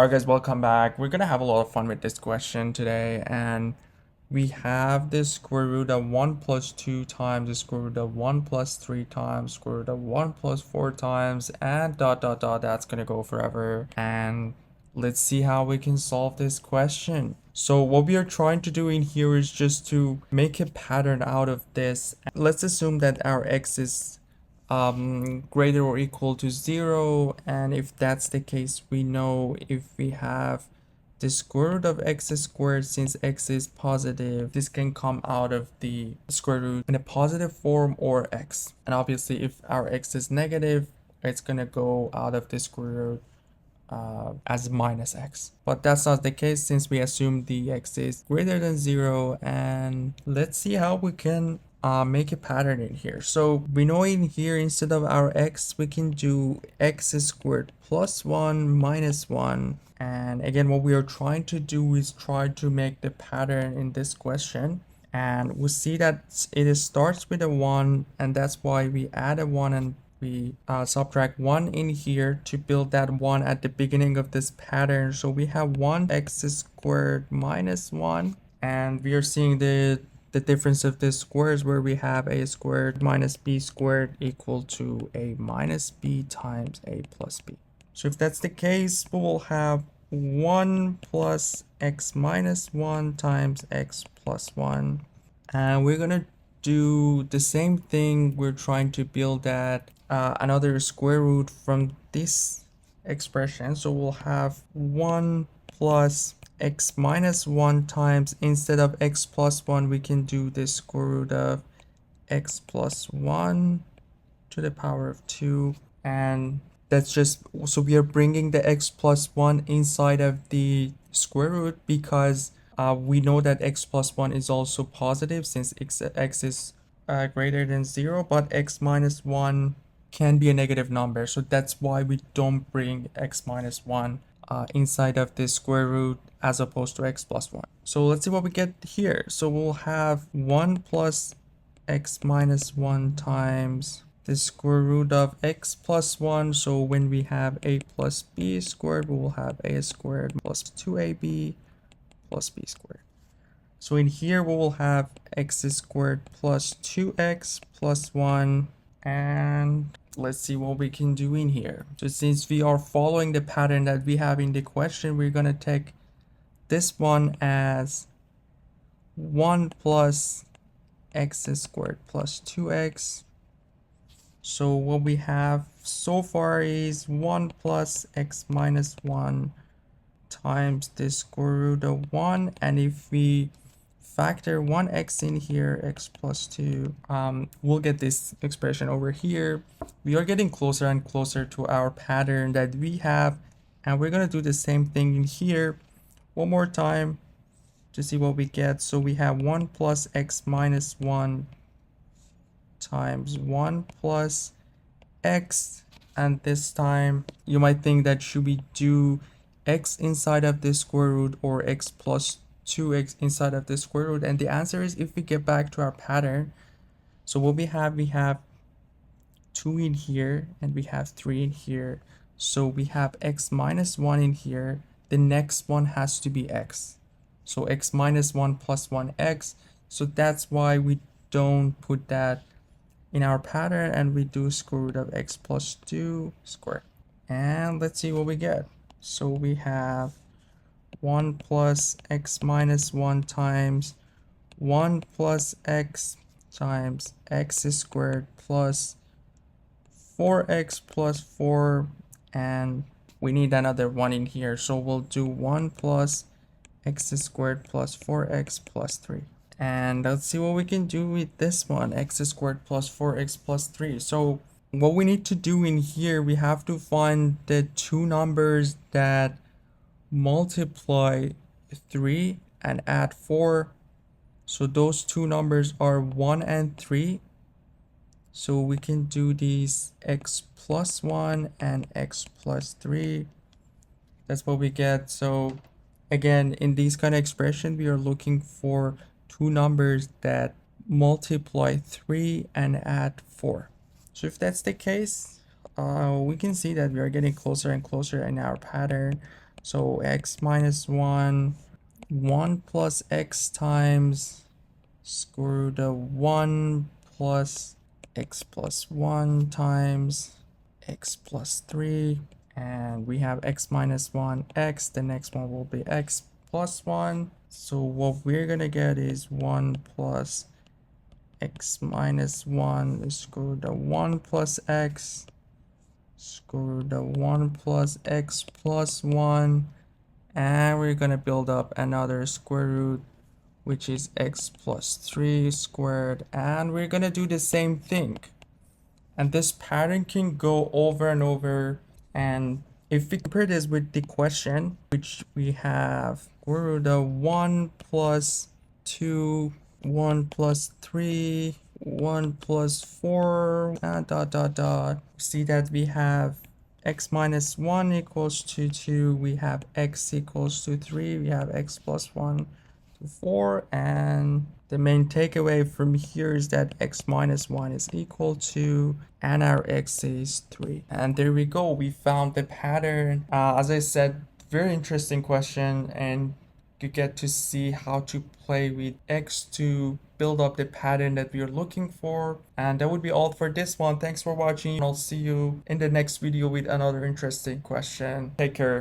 Alright guys, welcome back. We're gonna have a lot of fun with this question today, and we have the square root of 1 plus 2 times the square root of 1 plus 3 times square root of 1 plus 4 times and dot dot dot. That's gonna go forever. And let's see how we can solve this question. So what we are trying to do in here is just to make a pattern out of this. Let's assume that our x is greater or equal to 0, and if that's the case, we know if we have the square root of x squared, since x is positive, this can come out of the square root in a positive form or x. And obviously if our x is negative, it's gonna go out of the square root as minus x. But that's not the case since we assume the x is greater than 0. And let's see how we can make a pattern in here. So we know in here, instead of our x, we can do x squared plus 1 minus 1. And again, what we are trying to do is try to make the pattern in this question. And we see that it starts with a 1, and that's why we add a 1 and we subtract 1 in here to build that 1 at the beginning of this pattern. So we have 1x squared minus 1, and we are seeing the difference of the squares, where we have a squared minus b squared equal to a minus b times a plus b. So if that's the case, we will have 1 plus x minus 1 times x plus 1. And we're gonna do the same thing. We're trying to build that another square root from this expression. So we'll have 1 plus x minus 1 times, instead of x plus 1, we can do the square root of x plus 1 to the power of 2. And that's just, so we are bringing the x plus 1 inside of the square root, because we know that x plus 1 is also positive since x is greater than 0, but x minus 1 can be a negative number. So that's why we don't bring x minus 1 inside of the square root as opposed to x plus 1. So let's see what we get here. So we'll have 1 plus x minus 1 times the square root of x plus 1. So when we have a plus b squared, we will have a squared plus 2ab plus b squared. So in here we will have x squared plus 2x plus 1. And let's see what we can do in here. So since we are following the pattern that we have in the question, we're going to take this one as 1 plus x squared plus 2x. So what we have so far is 1 plus x minus 1 times the square root of 1. And if we factor 1x in here, x plus 2, we'll get this expression over here. We are getting closer and closer to our pattern that we have, and we're going to do the same thing in here one more time to see what we get. So we have 1 plus x minus 1 times 1 plus x, and this time you might think that should we do x inside of the square root or x plus 2x inside of the square root, and the answer is, if we get back to our pattern, so what we have 2 in here and we have 3 in here. So we have x minus 1 in here, the next one has to be x, so x minus 1 plus 1x. So that's why we don't put that in our pattern, and we do square root of x plus 2 squared. And let's see what we get. So we have 1 plus x minus 1 times 1 plus x times x squared plus 4x plus 4, and we need another 1 in here, so we'll do 1 plus x squared plus 4x plus 3. And let's see what we can do with this one, x squared plus 4x plus 3. So what we need to do in here, we have to find the two numbers that multiply 3 and add 4. So those two numbers are 1 and 3. So we can do these x plus 1 and x plus 3. That's what we get. So again, in these kind of expression, we are looking for two numbers that multiply 3 and add 4. So if that's the case, we can see that we are getting closer and closer in our pattern. So x minus 1, 1 plus x times square root of 1 plus x plus 1 times x plus 3. And we have x minus 1, x. The next one will be x plus 1. So what we're going to get is 1 plus x minus 1 is square root of 1 plus x, square root of 1 plus x plus 1. And we're going to build up another square root, which is x plus 3 squared. And we're going to do the same thing. And this pattern can go over and over. And if we compare this with the question, which we have square root of 1 plus 2, 1 plus 3, 1 plus 4, and dot dot dot. See that we have x minus 1 equals to 2, we have x equals to 3, we have x plus 1 to 4, and the main takeaway from here is that x minus 1 is equal to, and our x is 3. And there we go, we found the pattern. As I said, very interesting question, and you get to see how to play with x to build up the pattern that we are looking for. And that would be all for this one. Thanks for watching, and I'll see you in the next video with another interesting question. Take care.